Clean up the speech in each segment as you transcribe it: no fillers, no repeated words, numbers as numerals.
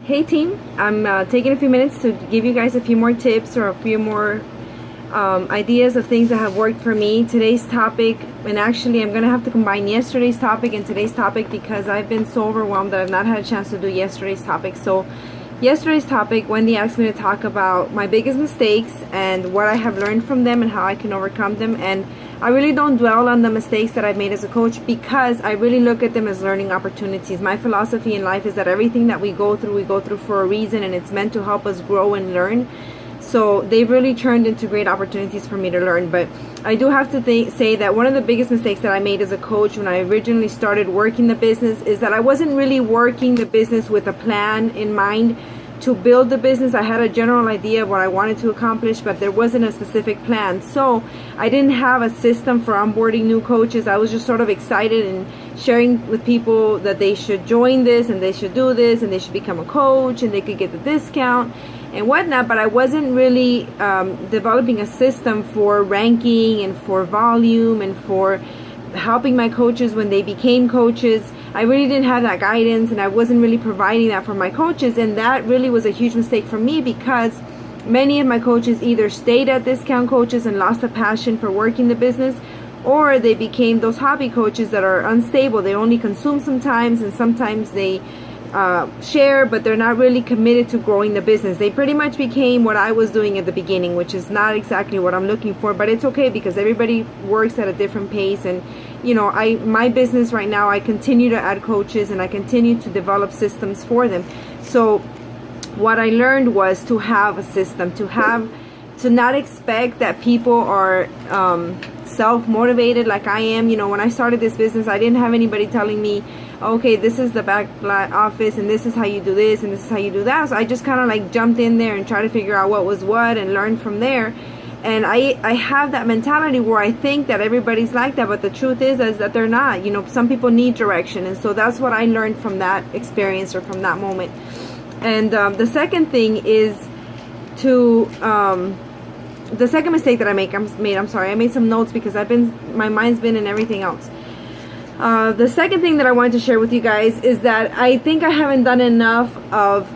Hey team, I'm taking a few minutes to give you guys a few more tips or a few more ideas of things that have worked for me. Today's topic, and actually I'm going to have to combine yesterday's topic and today's topic because I've been so overwhelmed that I've not had a chance to do yesterday's topic. So yesterday's topic, Wendy asked me to talk about my biggest mistakes and what I have learned from them and how I can overcome them. And I really don't dwell on the mistakes that I've made as a coach because I really look at them as learning opportunities. My philosophy in life is that everything that we go through for a reason, and it's meant to help us grow and learn. So they've really turned into great opportunities for me to learn. But I do have to say that one of the biggest mistakes that I made as a coach when I originally started working the business is that I wasn't really working the business with a plan in mind to build the business. I had a general idea of what I wanted to accomplish, but there wasn't a specific plan. So I didn't have a system for onboarding new coaches. I was just sort of excited and sharing with people that they should join this and they should do this and they should become a coach and they could get the discount and whatnot, but I wasn't really developing a system for ranking and for volume and for helping my coaches when they became coaches. I really didn't have that guidance, and I wasn't really providing that for my coaches, and that really was a huge mistake for me because many of my coaches either stayed at discount coaches and lost the passion for working the business, or they became those hobby coaches that are unstable. They only consume sometimes, and sometimes they share, but they're not really committed to growing the business. They pretty much became what I was doing at the beginning, which is not exactly what I'm looking for, but it's okay because everybody works at a different pace. And you know, my business right now, I continue to add coaches and I continue to develop systems for them. So what I learned was to have a system, to not expect that people are self-motivated like I am. You know, when I started this business, I didn't have anybody telling me, okay, this is the back office and this is how you do this and this is how you do that. So I just kind of like jumped in there and tried to figure out what was what and learn from there. And I have that mentality where I think that everybody's like that, but the truth is that they're not. You know, some people need direction, and so that's what I learned from that experience or from that moment. And the second thing is to the second mistake that I made. I'm sorry, I made some notes because my mind's been in everything else. The second thing that I wanted to share with you guys is that I think I haven't done enough of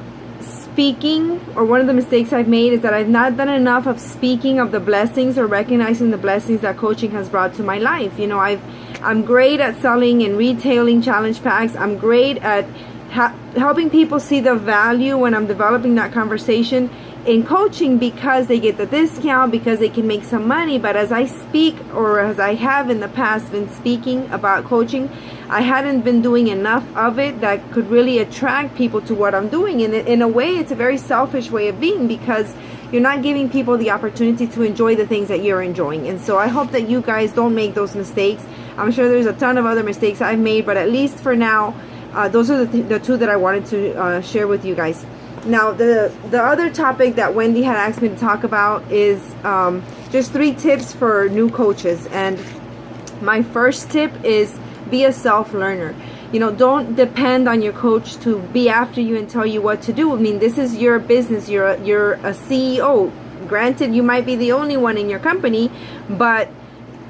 speaking, or one of the mistakes I've made is that I've not done enough of speaking of the blessings or recognizing the blessings that coaching has brought to my life. You know, I'm great at selling and retailing challenge packs. I'm great at helping people see the value when I'm developing that conversation in coaching because they get the discount, because they can make some money. But as I speak, or as I have in the past been speaking about coaching, I hadn't been doing enough of it that could really attract people to what I'm doing. And in a way, it's a very selfish way of being because you're not giving people the opportunity to enjoy the things that you're enjoying. And so I hope that you guys don't make those mistakes. I'm sure there's a ton of other mistakes I've made, but at least for now, those are the two that I wanted to share with you guys. Now, the other topic that Wendy had asked me to talk about is just 3 tips for new coaches. And my first tip is be a self-learner. You know, don't depend on your coach to be after you and tell you what to do. I mean, this is your business. You're a CEO. Granted, you might be the only one in your company, but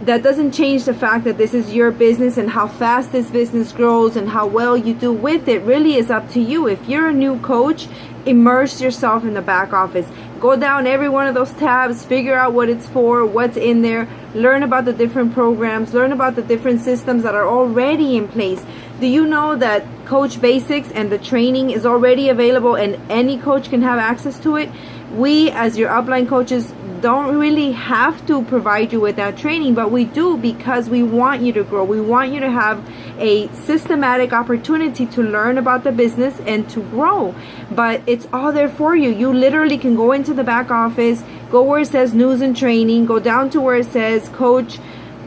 that doesn't change the fact that this is your business, and how fast this business grows and how well you do with it really is up to you. If you're a new coach, immerse yourself in the back office. Go down every one of those tabs, figure out what it's for, what's in there, learn about the different programs, learn about the different systems that are already in place. Do you know that Coach Basics and the training is already available and any coach can have access to it? We, as your upline coaches, don't really have to provide you with that training, but we do because we want you to grow. We want you to have a systematic opportunity to learn about the business and to grow. But it's all there for you. You literally can go into the back office, go where it says news and training, go down to where it says Coach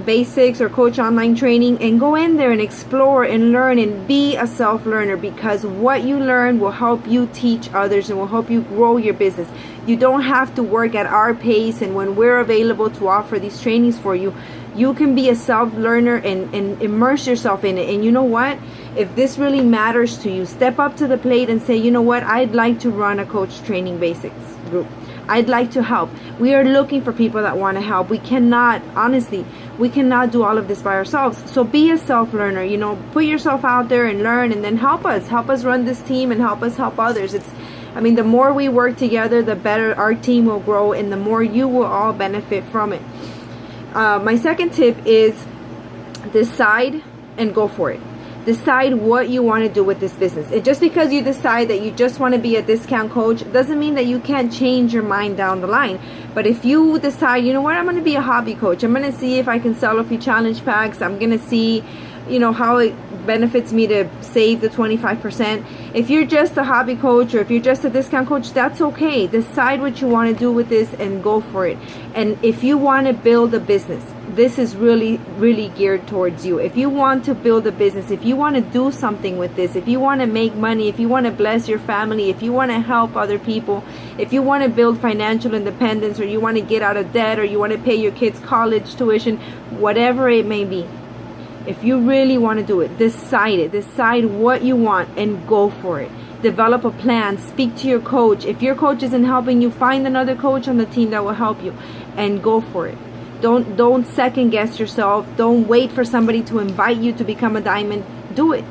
Basics or Coach Online Training, and go in there and explore and learn and be a self-learner, because what you learn will help you teach others and will help you grow your business. You don't have to work at our pace, and when we're available to offer these trainings for you, you can be a self-learner and immerse yourself in it. And you know what? If this really matters to you, step up to the plate and say, you know what? I'd like to run a Coach Training Basics group. I'd like to help. We are looking for people that want to help. We cannot, honestly, We cannot do all of this by ourselves. So be a self-learner, you know, put yourself out there and learn, and then help us run this team and help us help others. I mean, the more we work together, the better our team will grow, and the more you will all benefit from it. My second tip is decide and go for it. Decide what you want to do with this business. And just because you decide that you just want to be a discount coach doesn't mean that you can't change your mind down the line. But if you decide, you know what, I'm going to be a hobby coach. I'm going to see if I can sell a few challenge packs. I'm going to see, you know, how it benefits me to save the 25%. If you're just a hobby coach, or if you're just a discount coach, that's okay. Decide what you want to do with this and go for it. And if you want to build a business, this is really geared towards you. If you want to build a business, if you want to do something with this, if you want to make money, if you want to bless your family, if you want to help other people, if you want to build financial independence, or you want to get out of debt, or you want to pay your kids college tuition, whatever it may be, if you really want to do it, decide what you want and go for it. Develop a plan. Speak to your coach. If your coach isn't helping you, find another coach on the team that will help you, and go for it. Don't second guess yourself. Don't wait for somebody to invite you to become a diamond. Do it.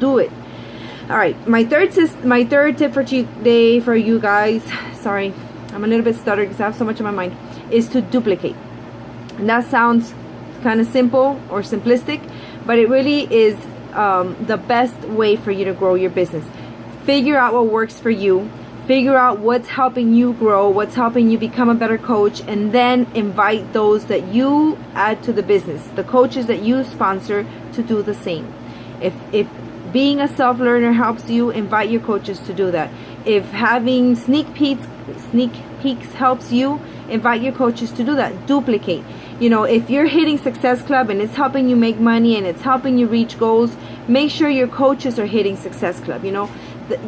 All right, my third tip for today for you guys, sorry, I'm a little bit stuttered because I have so much in my mind, is to duplicate. And that sounds kind of simple or simplistic, but it really is the best way for you to grow your business. Figure out what works for you. Figure out what's helping you grow, what's helping you become a better coach, and then invite those that you add to the business, the coaches that you sponsor, to do the same. If being a self-learner helps you, invite your coaches to do that. If having sneak peeks helps you, invite your coaches to do that. Duplicate. You know, if you're hitting Success Club and it's helping you make money and it's helping you reach goals, make sure your coaches are hitting Success Club. You know,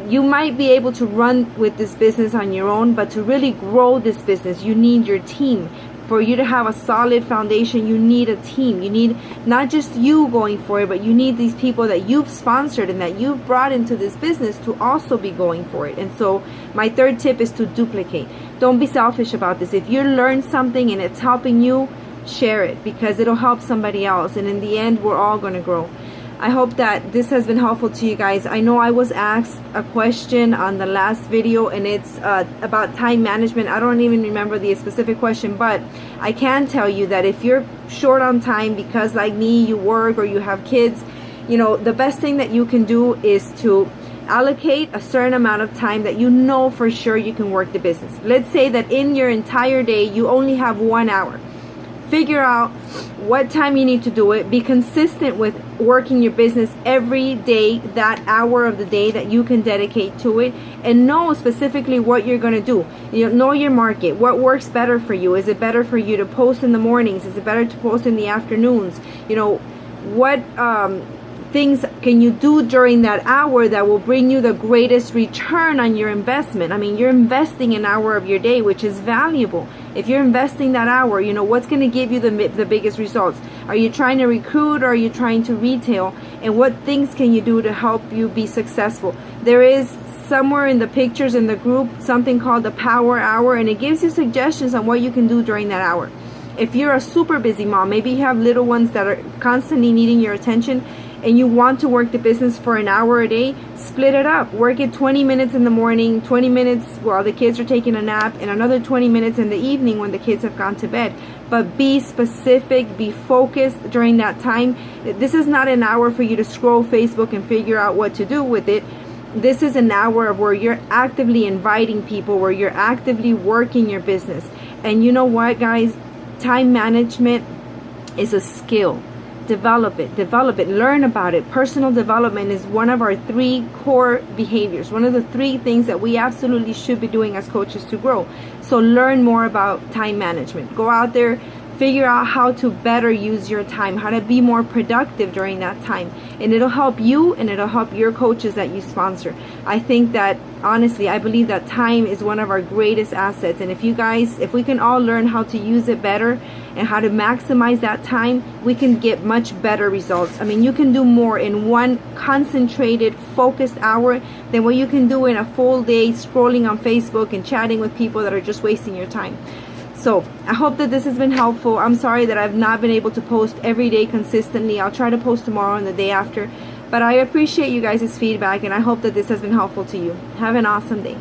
you might be able to run with this business on your own, but to really grow this business, you need your team. For you to have a solid foundation, you need a team. You need not just you going for it, but you need these people that you've sponsored and that you've brought into this business to also be going for it. And so my third tip is to duplicate. Don't be selfish about this. If you learn something and it's helping you, share it, because it'll help somebody else. And in the end, we're all going to grow. I hope that this has been helpful to you guys. I know I was asked a question on the last video, and it's about time management. I don't even remember the specific question, but I can tell you that if you're short on time because, like me, you work or you have kids, you know, the best thing that you can do is to allocate a certain amount of time that you know for sure you can work the business. Let's say that in your entire day, you only have 1 hour. Figure out what time you need to do it. Be consistent with working your business every day, that hour of the day that you can dedicate to it, and know specifically what you're going to do. You know your market. What works better for you? Is it better for you to post in the mornings? Is it better to post in the afternoons? You know, what things can you do during that hour that will bring you the greatest return on your investment? I mean, you're investing an hour of your day, which is valuable. If you're investing that hour, you know, what's going to give you the biggest results? Are you trying to recruit, or are you trying to retail? And what things can you do to help you be successful? There is somewhere in the pictures in the group something called the Power Hour, and it gives you suggestions on what you can do during that hour. If you're a super busy mom, maybe you have little ones that are constantly needing your attention, and you want to work the business for an hour a day, split it up. Work it 20 minutes in the morning, 20 minutes while the kids are taking a nap, and another 20 minutes in the evening when the kids have gone to bed. But be specific, be focused during that time. This is not an hour for you to scroll Facebook and figure out what to do with it. This is an hour of where you're actively inviting people, where you're actively working your business. And you know what, guys? Time management is a skill. Develop it, learn about it. Personal development is one of our 3 core behaviors, one of the 3 things that we absolutely should be doing as coaches to grow. So learn more about time management. Go out there, figure out how to better use your time, how to be more productive during that time. And it'll help you, and it'll help your coaches that you sponsor. I think that, honestly, I believe that time is one of our greatest assets. And if we can all learn how to use it better and how to maximize that time, we can get much better results. I mean, you can do more in one concentrated, focused hour than what you can do in a full day scrolling on Facebook and chatting with people that are just wasting your time. So I hope that this has been helpful. I'm sorry that I've not been able to post every day consistently. I'll try to post tomorrow and the day after. But I appreciate you guys' feedback, and I hope that this has been helpful to you. Have an awesome day.